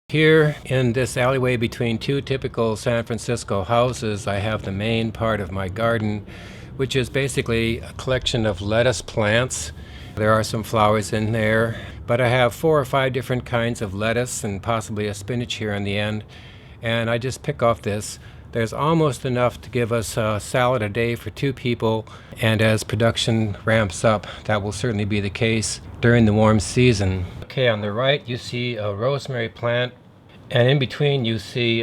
Here in this alleyway between two typical San Francisco houses, I have the main part of my garden, which is basically a collection of lettuce plants. There are some flowers in there, but I have 4 or 5 different kinds of lettuce and possibly a spinach here in the end. And I just pick off this. There's almost enough to give us a salad a day for 2 people, and as production ramps up, that will certainly be the case during the warm season. Okay, on the right you see a rosemary plant, and in between you see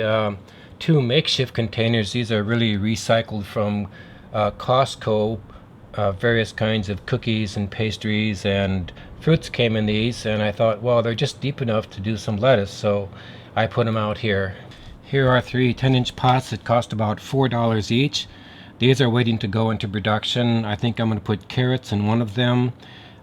2 makeshift containers. These are really recycled from Costco. Various kinds of cookies and pastries and fruits came in these, and I thought, well, they're just deep enough to do some lettuce, so I put them out here. Here are 3 10-inch pots that cost about $4 each. These are waiting to go into production. I think I'm going to put carrots in one of them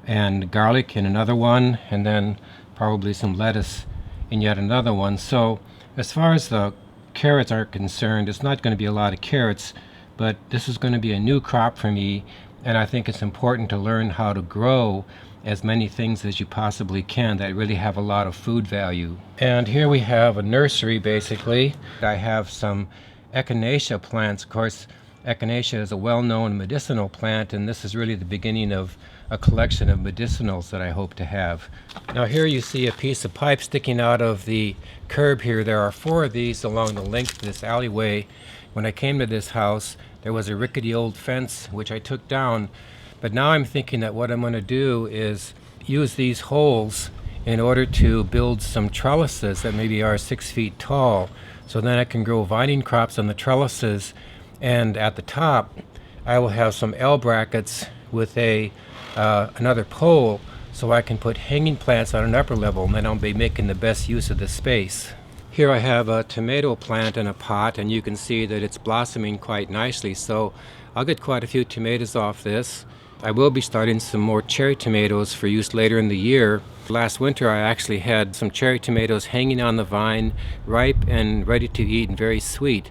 and garlic in another one, and then probably some lettuce in yet another one. So as far as the carrots are concerned, it's not going to be a lot of carrots, but this is going to be a new crop for me, and I think it's important to learn how to grow as many things as you possibly can that really have a lot of food value. And here we have a nursery basically. I have some echinacea plants. Of course, echinacea is a well-known medicinal plant, and this is really the beginning of a collection of medicinals that I hope to have. Now here you see a piece of pipe sticking out of the curb here. There are 4 of these along the length of this alleyway. When I came to this house, there was a rickety old fence which I took down, but now I'm thinking that what I'm going to do is use these holes in order to build some trellises that maybe are 6 feet tall, so then I can grow vining crops on the trellises, and at the top I will have some L brackets with another pole, so I can put hanging plants on an upper level, and then I'll be making the best use of the space. Here I have a tomato plant in a pot, and you can see that it's blossoming quite nicely, so I'll get quite a few tomatoes off this. I will be starting some more cherry tomatoes for use later in the year. Last winter I actually had some cherry tomatoes hanging on the vine, ripe and ready to eat and very sweet,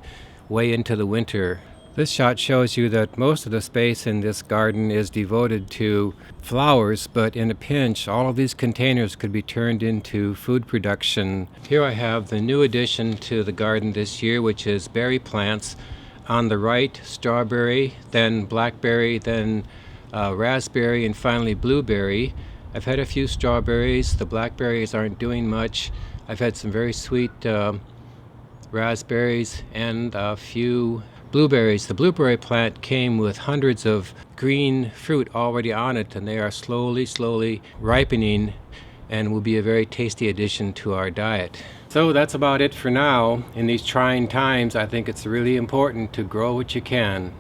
way into the winter. This shot shows you that most of the space in this garden is devoted to flowers, but in a pinch all of these containers could be turned into food production. Here I have the new addition to the garden this year, which is berry plants. On the right, strawberry, then blackberry, then raspberry, and finally blueberry. I've had a few strawberries. The blackberries aren't doing much. I've had some very sweet raspberries and a few blueberries. The blueberry plant came with hundreds of green fruit already on it, and they are slowly ripening and will be a very tasty addition to our diet. So that's about it for now. In these trying times, I think it's really important to grow what you can.